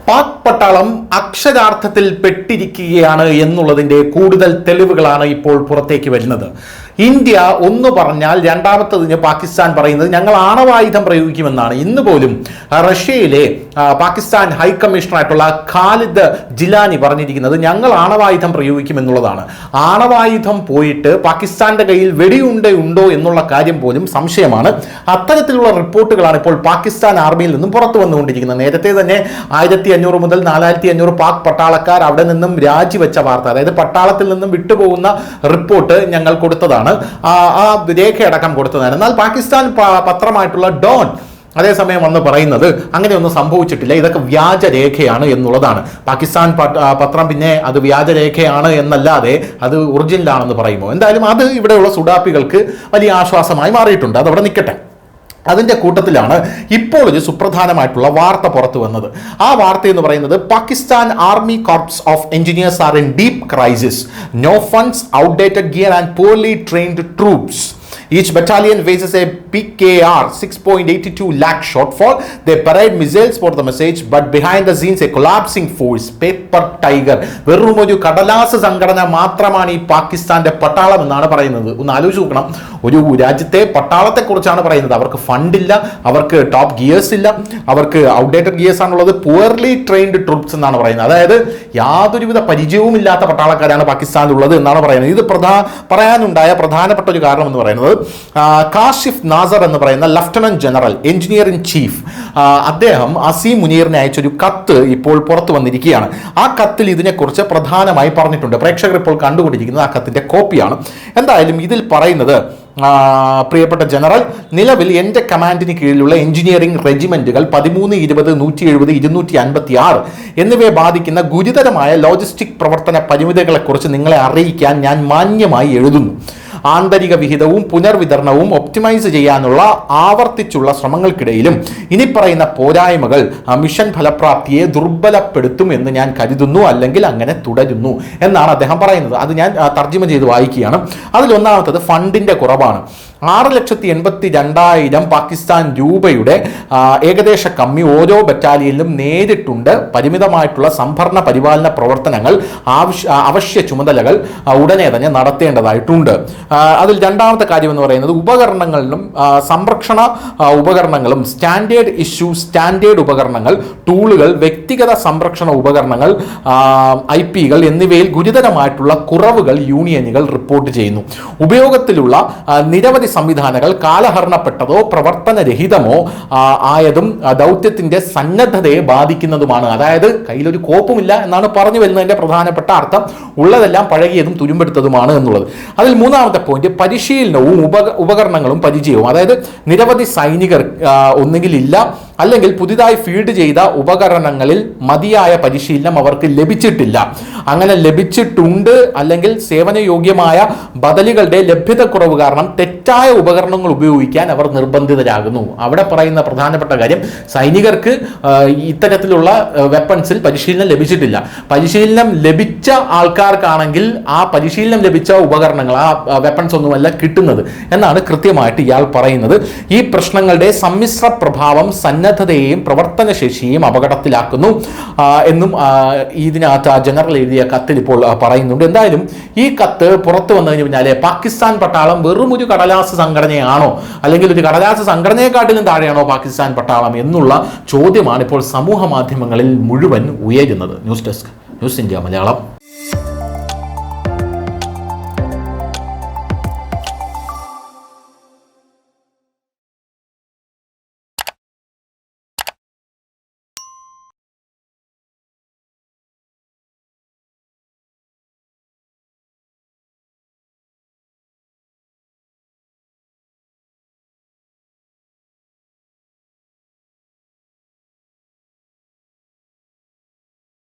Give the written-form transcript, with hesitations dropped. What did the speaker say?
പാക് പട്ടാളം അക്ഷരാർത്ഥത്തിൽ പെട്ടിരിക്കുകയാണ് എന്നുള്ളതിൻ്റെ കൂടുതൽ തെളിവുകളാണ് ഇപ്പോൾ പുറത്തേക്ക് വരുന്നത്. ഇന്ത്യ ഒന്ന് പറഞ്ഞാൽ രണ്ടാമത്തതിന് പാകിസ്ഥാൻ പറയുന്നത് ഞങ്ങൾ ആണവായുധം പ്രയോഗിക്കുമെന്നാണ്. ഇന്ന് പോലും റഷ്യയിലെ പാകിസ്ഥാൻ ഹൈക്കമ്മീഷണറായിട്ടുള്ള ഖാലിദ് ജിലാനി പറഞ്ഞിരിക്കുന്നത് ഞങ്ങൾ ആണവായുധം പ്രയോഗിക്കുമെന്നുള്ളതാണ്. ആണവായുധം പോയിട്ട് പാകിസ്ഥാന്റെ കയ്യിൽ വെടിയുണ്ടോ എന്നുള്ള കാര്യം പോലും സംശയമാണ്. അത്തരത്തിലുള്ള റിപ്പോർട്ടുകളാണ് ഇപ്പോൾ പാകിസ്ഥാൻ ആർമിയിൽ നിന്നും പുറത്തു വന്നുകൊണ്ടിരിക്കുന്നത്. നേരത്തെ തന്നെ 1500 മുതൽ 4500 പാക് പട്ടാളക്കാർ അവിടെ നിന്നും രാജിവെച്ച വാർത്ത, അതായത് പട്ടാളത്തിൽ നിന്നും വിട്ടുപോകുന്ന റിപ്പോർട്ട് ഞങ്ങൾ കൊടുത്തതാണ്, ആ രേഖയടക്കം കൊടുത്തതാണ്. എന്നാൽ പാകിസ്ഥാൻ പത്രമായിട്ടുള്ള ഡോൺ അതേസമയം വന്ന് പറയുന്നത് അങ്ങനെയൊന്നും സംഭവിച്ചിട്ടില്ല, ഇതൊക്കെ വ്യാജരേഖയാണ് എന്നുള്ളതാണ്. പാകിസ്ഥാൻ പത്രം പിന്നെ അത് വ്യാജരേഖയാണ് എന്നല്ലാതെ അത് ഒറിജിനലാണെന്ന് പറയുമോ? എന്തായാലും അത് ഇവിടെയുള്ള സുഡാപ്പികൾക്ക് വലിയ ആശ്വാസമായി മാറിയിട്ടുണ്ട്. അതവിടെ നിൽക്കട്ടെ. അതിൻ്റെ കൂട്ടത്തിലാണ് ഇപ്പോൾ ഒരു സുപ്രധാനമായിട്ടുള്ള വാർത്ത പുറത്തു വന്നത്. ആ വാർത്ത എന്ന് പറയുന്നത് Pakistan army corps of engineers are in deep crisis, no funds, outdated gear and poorly trained troops. Each battalion faces a PKR 6.82 lakh shortfall. They parade missiles for the message, but behind the scenes a collapsing force. Paper tiger. വെറും ഒരു കടലാസ് സംഘടന മാത്രമാണ് ഈ പാകിസ്ഥാന്റെ പട്ടാളം എന്നാണ് പറയുന്നത്. ഒന്ന് ആലോചിച്ച് നോക്കണം. ഒരു രാജ്യത്തെ പട്ടാളത്തെക്കുറിച്ചാണ് പറയുന്നത്. അവർക്ക് ഫണ്ടില്ല, അവർക്ക് ടോപ്പ് ഗിയേഴ്സ് ഇല്ല, അവർക്ക് ഔട്ട്ഡേറ്റഡ് ഗിയേഴ്സ് ആണുള്ളത്, പുവർലി ട്രെയിൻഡ് ട്രൂപ്സ് എന്നാണ് പറയുന്നത്. അതായത് യാതൊരുവിധ പരിചയവും ഇല്ലാത്ത പട്ടാളക്കാരാണ് പാകിസ്ഥാനിലുള്ളത് എന്നാണ് പറയുന്നത്. ഇത് പറയാനുണ്ടായ പ്രധാനപ്പെട്ട ഒരു കാരണം എന്ന് പറയുന്നത് കാഷിഫ് നാസർ എന്ന് പറയുന്ന lieutenant general engineer in chief അദ്ദേഹം അസീം മുനീറിനെ അയച്ചൊരു കത്ത് ഇപ്പോൾ പുറത്തു വന്നിരിക്കുകയാണ്. ആ കത്തിൽ ഇതിനെക്കുറിച്ച് പ്രധാനമായി പറഞ്ഞിട്ടുണ്ട്. പ്രേക്ഷകർ ഇപ്പോൾ കണ്ടുകൊണ്ടിരിക്കുന്നത് ആ കത്തിന്റെ കോപ്പിയാണ്. എന്തായാലും ഇതിൽ പറയുന്നത്, പ്രിയപ്പെട്ട ജനറൽ, നിലവിൽ എൻ്റെ കമാൻഡിന് കീഴിലുള്ള എഞ്ചിനീയറിംഗ് റെജിമെന്റുകൾ 13, 20, 170, 256 എന്നിവയെ ബാധിക്കുന്ന ഗുരുതരമായ ലോജിസ്റ്റിക് പ്രവർത്തന പരിമിതികളെക്കുറിച്ച് നിങ്ങളെ അറിയിക്കാൻ ഞാൻ മാന്യമായി എഴുതുന്നു. ആന്തരിക വിഹിതവും പുനർവിതരണവും ഒപ്റ്റിമൈസ് ചെയ്യാനുള്ള ആവർത്തിച്ചുള്ള ശ്രമങ്ങൾക്കിടയിലും ഇനി പറയുന്ന പോരായ്മകൾ മിഷൻ ഫലപ്രാപ്തിയെ ദുർബലപ്പെടുത്തും എന്ന് ഞാൻ കരുതുന്നു, അല്ലെങ്കിൽ അങ്ങനെ തുടരുന്നു എന്നാണ് അദ്ദേഹം പറയുന്നത്. അത് ഞാൻ തർജ്ജിമ ചെയ്ത് വായിക്കുകയാണ്. അതിലൊന്നാമത്തത് ഫണ്ടിന്റെ കുറവാണ്. 6,82,000 പാകിസ്ഥാൻ രൂപയുടെ ഏകദേശ കമ്മി ഓരോ ബറ്റാലിയനിലും നേരിട്ടുണ്ട്. പരിമിതമായിട്ടുള്ള സംഭരണ പരിപാലന പ്രവർത്തനങ്ങൾ അവശ്യ ചുമതലകൾ ഉടനെ തന്നെ നടത്തേണ്ടതായിട്ടുണ്ട്. അതിൽ രണ്ടാമത്തെ കാര്യം എന്ന് പറയുന്നത് ഉപകരണങ്ങളിലും സംരക്ഷണ ഉപകരണങ്ങളും സ്റ്റാൻഡേർഡ് ഇഷ്യൂ, സ്റ്റാൻഡേർഡ് ഉപകരണങ്ങൾ, ടൂളുകൾ, വ്യക്തിഗത സംരക്ഷണ ഉപകരണങ്ങൾ, IP-കൾ എന്നിവയിൽ ഗുരുതരമായിട്ടുള്ള കുറവുകൾ യൂണിയനുകൾ റിപ്പോർട്ട് ചെയ്യുന്നു. ഉപയോഗത്തിലുള്ള നിരവധി സംവിധാനങ്ങൾ കാലഹരണപ്പെട്ടതോ പ്രവർത്തനരഹിതമോ ആയതും ദൗത്യത്തിന്റെ സന്നദ്ധതയെ ബാധിക്കുന്നതുമാണ്. അതായത് കയ്യിലൊരു കോപ്പുമില്ല എന്നാണ് പറഞ്ഞു വരുന്നതിന്റെ പ്രധാനപ്പെട്ട അർത്ഥം. ഉള്ളതെല്ലാം പഴകിയതും തുരുമ്പെടുത്തതുമാണ് എന്നുള്ളത്. അതിൽ മൂന്നാമത്തെ പോയിന്റ് പരിശീലനവും ഉപകരണങ്ങളും പരിചയവും. അതായത് നിരവധി സൈനികർ ഒന്നുകിൽ ഇല്ല, അല്ലെങ്കിൽ പുതിയതായി ഫീൽഡ് ചെയ്ത ഉപകരണങ്ങളിൽ മതിയായ പരിശീലനം അവർക്ക് ലഭിച്ചിട്ടില്ല. അങ്ങനെ ലഭിച്ചിട്ടുണ്ട് അല്ലെങ്കിൽ സേവനയോഗ്യമായ ബദലുകളുടെ ലഭ്യതക്കുറവ് കാരണം തെറ്റായ ഉപകരണങ്ങൾ ഉപയോഗിക്കാൻ അവർ നിർബന്ധിതരാകുന്നു. അവിടെ പറയുന്ന പ്രധാനപ്പെട്ട കാര്യം, സൈനികർക്ക് ഇത്തരത്തിലുള്ള വെപ്പൺസിൽ പരിശീലനം ലഭിച്ചിട്ടില്ല. പരിശീലനം ലഭിച്ച ആൾക്കാർക്കാണെങ്കിൽ ആ പരിശീലനം ലഭിച്ച ഉപകരണങ്ങൾ, ആ വെപ്പൺസ് ഒന്നുമല്ല കിട്ടുന്നത് എന്നാണ് കൃത്യമായിട്ട് ഇയാൾ പറയുന്നത്. ഈ പ്രശ്നങ്ങളുടെ സമ്മിശ്ര പ്രഭാവം സന്നദ്ധതയെയും പ്രവർത്തനശേഷിയെയും അപകടത്തിലാക്കുന്നു എന്നും ഇതിനകത്ത് ആ ജനറൽ എഴുതിയ കത്തിൽ ഇപ്പോൾ പറയുന്നുണ്ട്. എന്തായാലും ഈ കത്ത് പുറത്തു വന്നതിന് പിന്നാലെ പാകിസ്ഥാൻ പട്ടാളം വെറും ഒരു കടലാസ് സംഘടനയാണോ, അല്ലെങ്കിൽ ഒരു കടലാസ് സംഘടനയെക്കാട്ടിലും താഴെയാണോ പാകിസ്ഥാൻ പട്ടാളം എന്നുള്ള ചോദ്യമാണ് ഇപ്പോൾ സമൂഹ മാധ്യമങ്ങളിൽ മുഴുവൻ ഉയരുന്നത്. News desk, news India Malayalam.